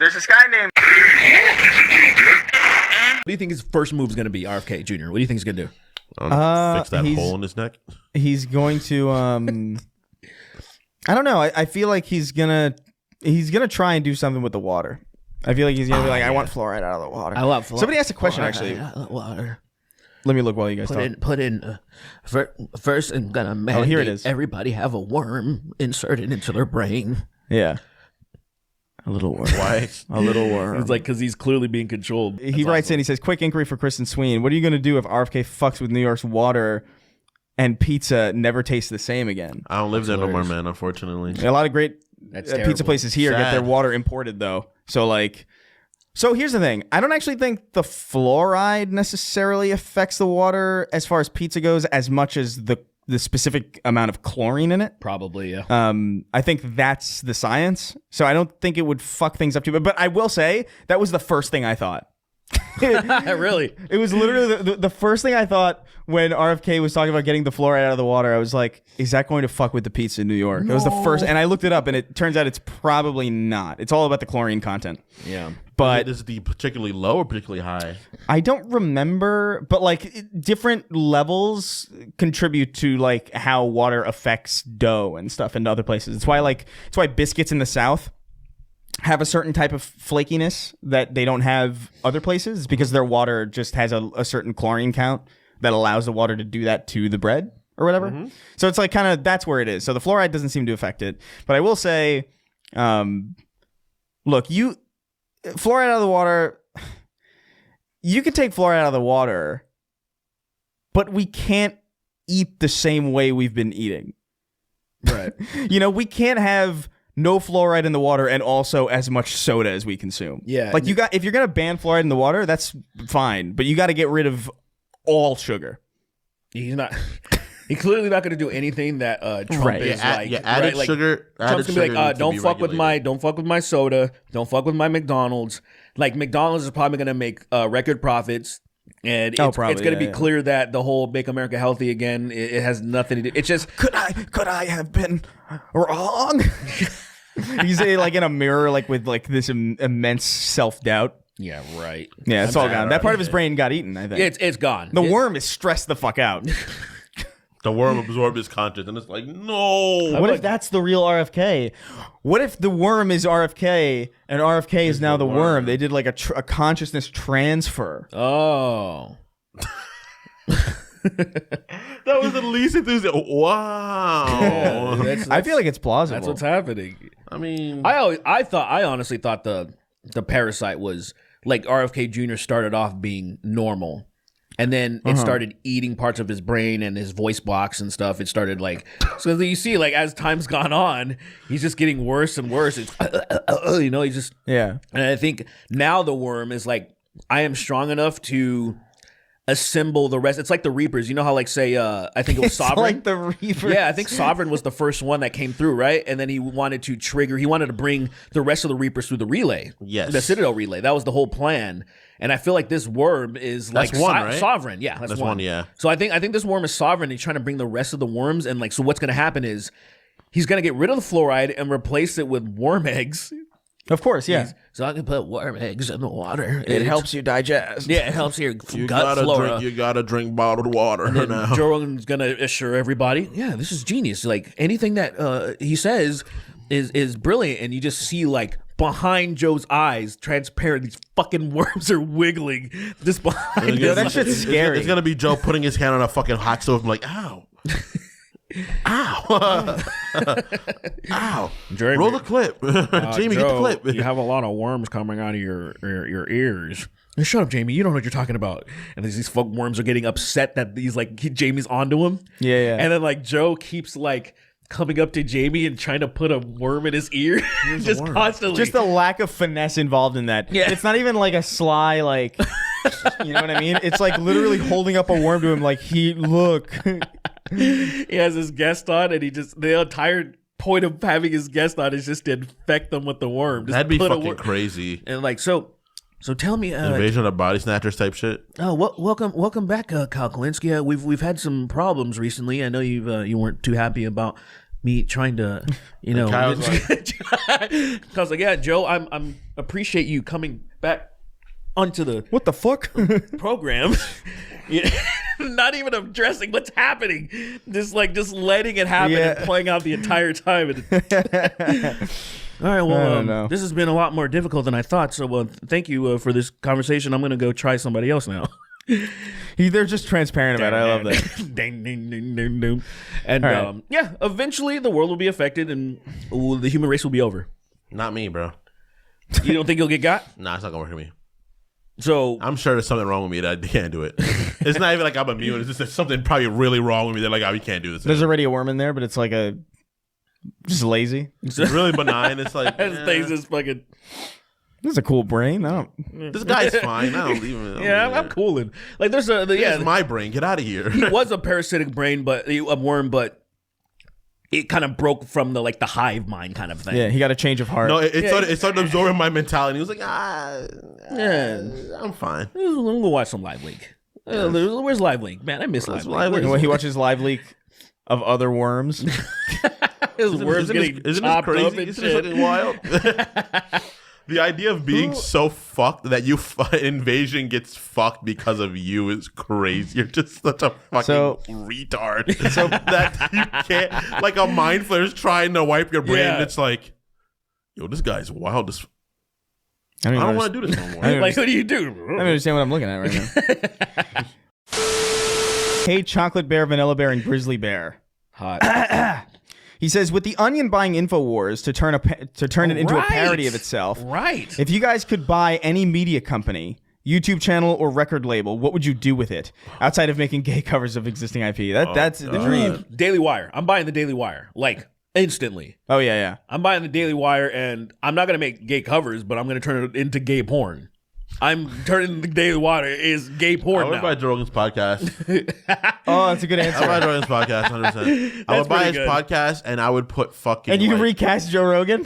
There's this guy named... What do you think his first move is going to be, RFK Jr.? What do you think he's going to do? Fix that hole in his neck. He's going to... I don't know. I feel like he's gonna try and do something with the water. I feel like he's gonna be like, I want fluoride out of the water. I love fluoride. Somebody asked a question actually. Water. Let me look while you guys talk. First, I'm gonna mandate here it is. Everybody have a worm inserted into their brain. Yeah. A little worm. Why? A little worm. It's like because he's clearly being controlled. He writes in. He says, "Quick inquiry for Chris and Sweeney. What are you gonna do if RFK fucks with New York's water and pizza never tastes the same again?" I don't live there no more, man, unfortunately. A lot of great That's pizza places here get their water imported, though. So here's the thing. I don't actually think the fluoride necessarily affects the water as far as pizza goes as much as the specific amount of chlorine in it. Probably, yeah. I think that's the science. So I don't think it would fuck things up too bad. But I will say that was the first thing I thought. Really? It was literally the first thing I thought when RFK was talking about getting the fluoride out of the water. I was like, is that going to fuck with the pizza in New York? No. It was the first, and I looked it up, and it turns out it's probably not. It's all about the chlorine content. Yeah. But is it particularly low or particularly high? I don't remember, but different levels contribute to how water affects dough and stuff in other places. It's why biscuits in the South have a certain type of flakiness that they don't have other places. It's because their water just has a certain chlorine count that allows the water to do that to the bread or whatever. Mm-hmm. So it's kind of that's where it is. So the fluoride doesn't seem to affect it. But I will say, look, fluoride out of the water, you can take fluoride out of the water, but we can't eat the same way we've been eating. Right. We can't have no fluoride in the water and also as much soda as we consume. Yeah. If you're going to ban fluoride in the water, that's fine, but you got to get rid of all sugar. He's clearly not going to do anything that Trump is added sugar. Trump's going to be like, don't fuck with my soda. Don't fuck with my McDonald's. McDonald's is probably going to make record profits. And it's going to be clear that the whole "Make America Healthy Again" it has nothing to do. It's just could I have been wrong? He's in a mirror, with this immense self-doubt. Yeah, right. Yeah, it's all gone. That part of his brain got eaten. I think it's gone. The worm is stressed the fuck out. The worm absorbed his conscience, and it's like, no. What if that's the real RFK? What if the worm is RFK and RFK is now the worm? They did a consciousness transfer. Oh. That was the least enthusiastic. Wow. Yeah, I feel like it's plausible. That's what's happening. I mean, I honestly thought the parasite was RFK Jr. started off being normal. And then it started eating parts of his brain and his voice box and stuff. It started so you see, as time's gone on, he's just getting worse and worse. It's, he's just, yeah. And I think now the worm is I am strong enough to assemble the rest. It's like the Reapers. You know how I think it was Sovereign? Like the Reapers. Yeah, I think Sovereign was the first one that came through, right? And then he wanted to bring the rest of the Reapers through the relay. Yes. The Citadel relay. That was the whole plan. And I feel like this worm is that's one, right? Sovereign. Yeah, that's one. Yeah. So I think this worm is Sovereign. He's trying to bring the rest of the worms, and so what's going to happen is he's going to get rid of the fluoride and replace it with worm eggs. Of course, yeah. So I can put worm eggs in the water. It helps you digest. Yeah, it helps your gut flora. You gotta drink bottled water and then now. Joe Rogan's going to assure everybody, yeah, this is genius. Anything that he says is brilliant, and you just see behind Joe's eyes, transparent, these fucking worms are wiggling just behind him. That shit's scary. It's gonna be Joe putting his hand on a fucking hot stove and ow. Ow. Ow. Jeremy, roll the clip. Jamie, Joe, get the clip. You have a lot of worms coming out of your ears. Shut up, Jamie. You don't know what you're talking about. And these fuck worms are getting upset that Jamie's onto him. Yeah. And then Joe keeps coming up to Jamie and trying to put a worm in his ear just constantly. Just the lack of finesse involved in that. Yeah. It's not even a sly, you know what I mean? It's literally holding up a worm to him look. He has his guest on, and the entire point of having his guest on is just to infect them with the worm. Just That'd be fucking crazy. And so tell me, Invasion of the Body Snatchers type shit. Oh, welcome back, Kyle Kalinske. We've had some problems recently. I know you weren't too happy about me trying to, you know, Kyle's I was like, yeah, Joe, I'm appreciate you coming back onto the What the fuck? program. Not even addressing what's happening, just letting it happen and playing out the entire time. All right, well, this has been a lot more difficult than I thought. So, thank you for this conversation. I'm gonna go try somebody else now. They're just transparent about it. I love that. Ding, ding, ding, ding, ding. And yeah, eventually the world will be affected and the human race will be over. Not me, bro. You don't think you'll get got? Nah, it's not gonna work for me. So I'm sure there's something wrong with me that I can't do it. It's not even like I'm immune. It's just there's something probably really wrong with me. They're like, oh, you can't do this. There's already a worm in there, but it's like just lazy. It's really benign. It's like things just fucking. This is a cool brain. This guy's fine. I don't even. I'm cooling. Like there's It's my brain. Get out of here. He was a parasitic brain, but a worm, but it kind of broke from the hive mind kind of thing. Yeah, he got a change of heart. No, it started absorbing my mentality. He was like, I'm fine. I'm gonna watch some Live Leak. Where's Live Leak? Man, I miss Live Leak. When he watches live leak of other worms. His worms getting chopped up and Isn't shit. this fucking wild? The idea of being so fucked that invasion gets fucked because of you is crazy. You're just such a fucking retard. So that you can't, like a mind flayer's trying to wipe your brain. Yeah. And it's like, yo, this guy's wild. I don't want to do this no more. Like, what do you do? I don't understand what I'm looking at right now. Hey, Chocolate Bear, Vanilla Bear, and Grizzly Bear. Hot. He says, with the Onion buying InfoWars to turn it into a parody of itself, right? If you guys could buy any media company, YouTube channel, or record label, what would you do with it? Outside of making gay covers of existing IP. That's the dream. Daily Wire. I'm buying the Daily Wire. Like, instantly. Oh, yeah. I'm buying the Daily Wire, and I'm not going to make gay covers, but I'm going to turn it into gay porn. I'm turning the Daily Wire is gay porn I would now. buy Joe Rogan's podcast. Oh, that's a good answer. I would buy Joe Rogan's podcast, 100%. I would buy his podcast, and I would put fucking. And you can recast Joe Rogan?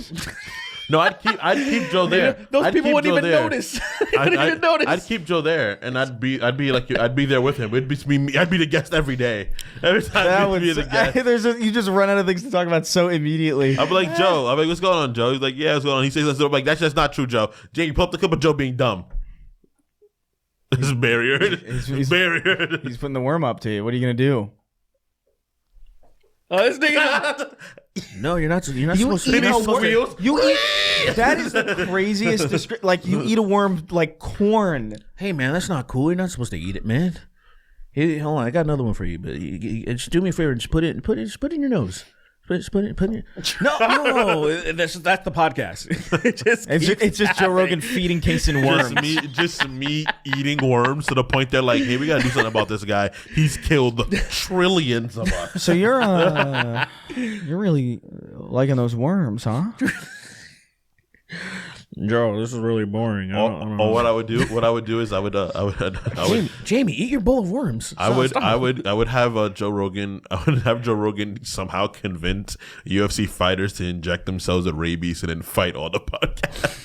No, I'd keep Joe there. Those people wouldn't even notice. I'd keep Joe there, and I'd be there with him. I'd be the guest every day. Every time he'd be the guest. You just run out of things to talk about so immediately. I'd be like, Joe. I'm like, what's going on, Joe? He's like, yeah, what's going on? He says, I'm like, that's just not true, Joe. Jay, you pull up the clip of Joe being dumb. This is barrier. He's barrier. He's putting the worm up to you. What are you gonna do? Oh, this nigga. No, you're not supposed to. You eat. That is the craziest. Like you eat a worm like corn. Hey man, that's not cool. You're not supposed to eat it, man. Hey, hold on, I got another one for you. But just do me a favor and just put it in your nose. Put it in your... No, that's the podcast. It's just Joe Rogan feeding Kingston worms. Just me eating worms to the point they're like, hey, we gotta do something about this guy. He's killed trillions of us. So you're really liking those worms, huh? Joe, this is really boring. What I would do is I would Jamie, eat your bowl of worms. I would have Joe Rogan somehow convince UFC fighters to inject themselves with rabies and then fight all the podcasts.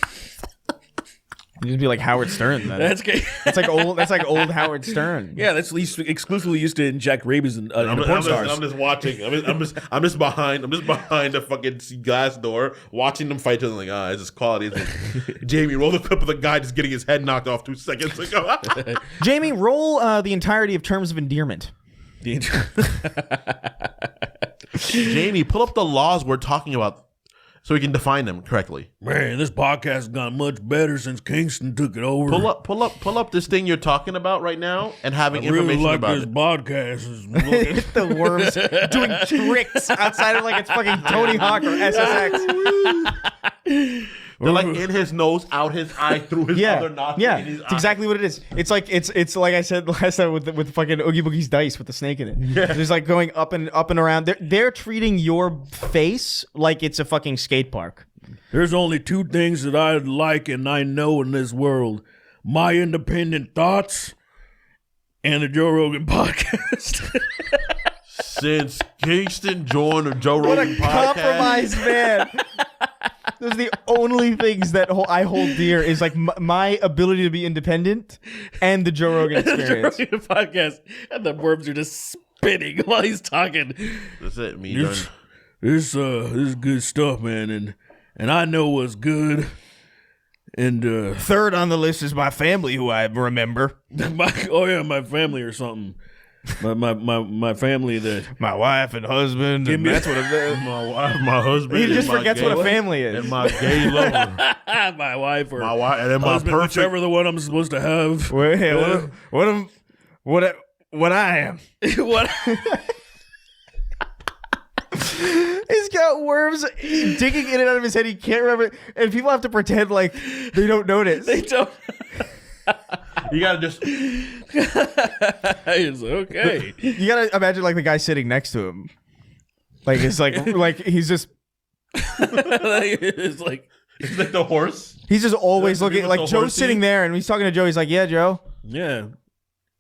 You'd be like Howard Stern then. That's gay. That's like old Howard Stern. Yeah, that's exclusively used to inject rabies in porn stars. I'm just watching. I'm just behind the fucking glass door watching them fight. And like, it's just quality. It's like, Jamie, roll the clip of the guy just getting his head knocked off 2 seconds ago. Jamie, roll the entirety of Terms of Endearment. Jamie, pull up the laws we're talking about so we can define them correctly. Man, this podcast has gotten much better since Kingston took it over. Pull up this thing you're talking about right now and having information about it. This podcast is The worms doing tricks outside of like it's fucking Tony Hawk or SSX. They're like in his nose, out his eye, through his other nostril. Yeah, in his it's exactly what it is. It's like it's like I said last time with fucking Oogie Boogie's dice with the snake in it. Yeah. There's like going up and around. They're treating your face like it's a fucking skate park. There's only two things that I like and I know in this world: my independent thoughts and the Joe Rogan podcast. Since Kingston joined the Joe Rogan podcast. What a compromise, man. Those are the only things that I hold dear is like my ability to be independent and the Joe Rogan experience. The Joe Rogan podcast, and the worms are just spinning while he's talking. That's it. this is good stuff, man, and I know what's good. And third on the list is my family, who I remember. my family or something. My family that my wife and husband. And that's what it is. My wife, my husband. He just forgets what a family is. And my gay lover. my wife or my wife, and then my husband, perfect. whichever the one I'm supposed to have. What I am. What? He's got worms digging in and out of his head. He can't remember, and people have to pretend like they don't notice. They don't. You gotta just. It's okay. You gotta imagine like the guy sitting next to him, like it's like he's just. It's like the horse. He's just always looking like Joe's sitting there, and he's talking to Joe. He's like, "Yeah, Joe." Yeah,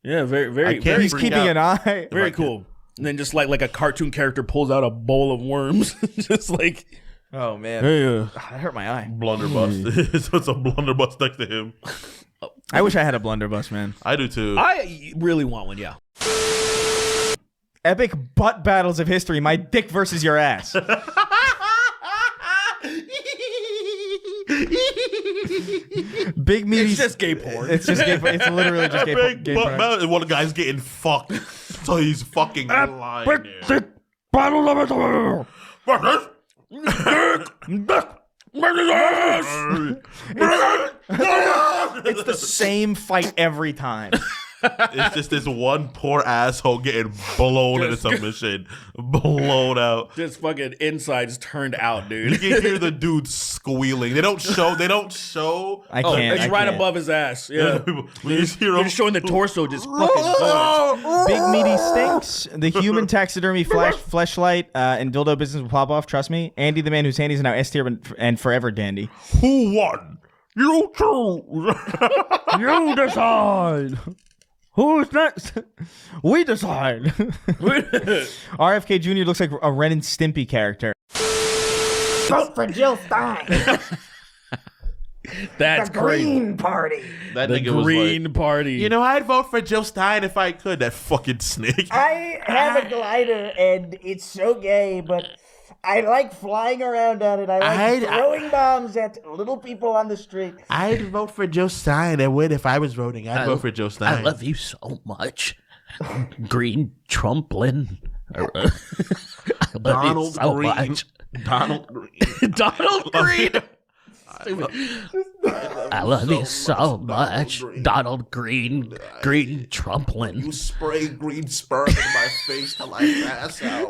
very. He's keeping an eye. Very cool. And then just like a cartoon character pulls out a bowl of worms, just like. Oh man, hey, that hurt my eye. Blunderbuss. So it's a blunderbuss next to him. I wish I had a blunderbuss, man. I do too. I really want one. Yeah. Epic butt battles of history. My dick versus your ass. Big meaty. It's just gay porn. It's just gay porn. It's literally just gay porn. And one guy's getting fucked, so he's fucking lying. It's the same fight every time. It's just this one poor asshole getting blown into submission, blown out. Just fucking insides turned out, dude. You can hear the dude squealing. They don't show. I can't. It's right above his ass. Yeah. When you hear They're him showing the torso just fucking going. Big meaty stinks. The human taxidermy fleshlight and dildo business will pop off. Trust me. Andy, the man whose handies are now S tier and forever dandy. Who won? You two. You decide. Who's next? We decide. RFK Jr. looks like a Ren and Stimpy character. Vote for Jill Stein. That's the crazy. Green Party. That The nigga Green was like, Party. you know, I'd vote for Jill Stein if I could. That fucking snake. I have a glider and it's so gay, but I like flying around on it. I like throwing bombs at little people on the street. I'd vote for Joe Stein. I would if I was voting. I'd vote for Joe Stein. I love you so much. Green Trumplin. I love Donald you so Green. much. Donald Green. Donald Green. I love you so much. Donald Green. Green Trumplin. You spray green sperm in my face till I pass out.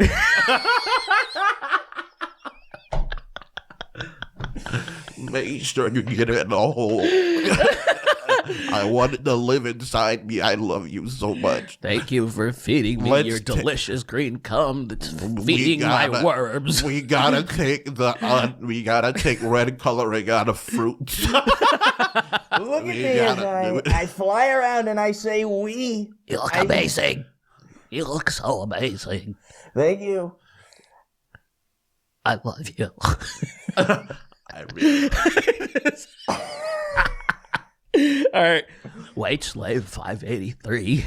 Make sure you get it in the hole. I want it to live inside me. I love you so much. Thank you for feeding me your delicious green cum that's feeding my worms. We gotta take we gotta take red coloring out of fruits. Look at me as I fly around and I say we. You look amazing. You look so amazing. Thank you. I love you. I really All right. White Slave 583.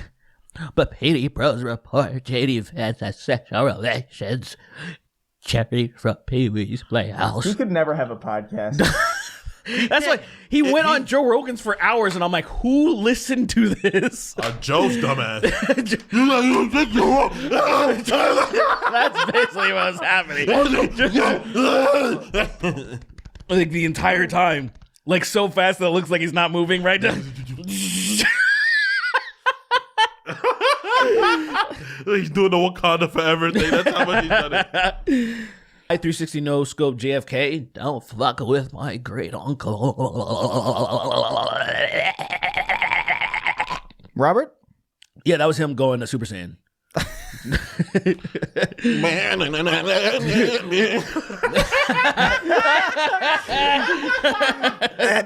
But Petey Bros report JD fans has sexual relations. Cherry from Pee Wee's Playhouse. He could never have a podcast. That's like he went on Joe Rogan's for hours, and I'm like, who listened to this? Joe's dumbass. That's basically what's happening. Like the entire time, like so fast that it looks like he's not moving right now. He's doing the Wakanda forever thing. That's how much he's done it. I-360 no scope JFK. Don't fuck with my great uncle. Robert? Yeah, that was him going to Super Saiyan.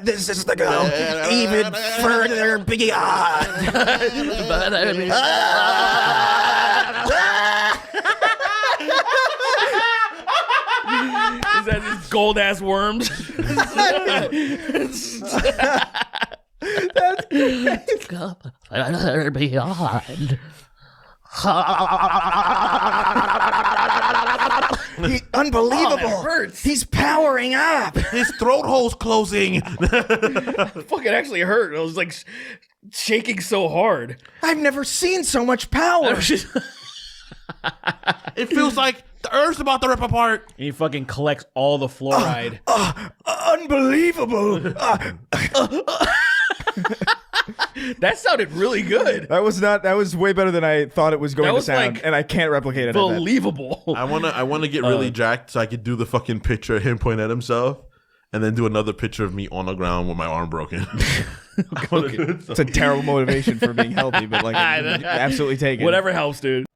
This is the go even further beyond. But I mean, Is that these gold ass worms? go further beyond. Unbelievable. Oh, that hurts. He's powering up. His throat hole's closing. Fucking actually hurt. I was like shaking so hard. I've never seen so much power. It feels like the Earth's about to rip apart. He fucking collects all the fluoride. Unbelievable. That sounded really good. That was way better than I thought it was going to sound, like, and I can't replicate it. Believable. I wanna get really jacked so I could do the fucking picture of him pointing at himself, and then do another picture of me on the ground with my arm broken. It's a terrible motivation for being healthy, but like, absolutely take it. Whatever helps, dude.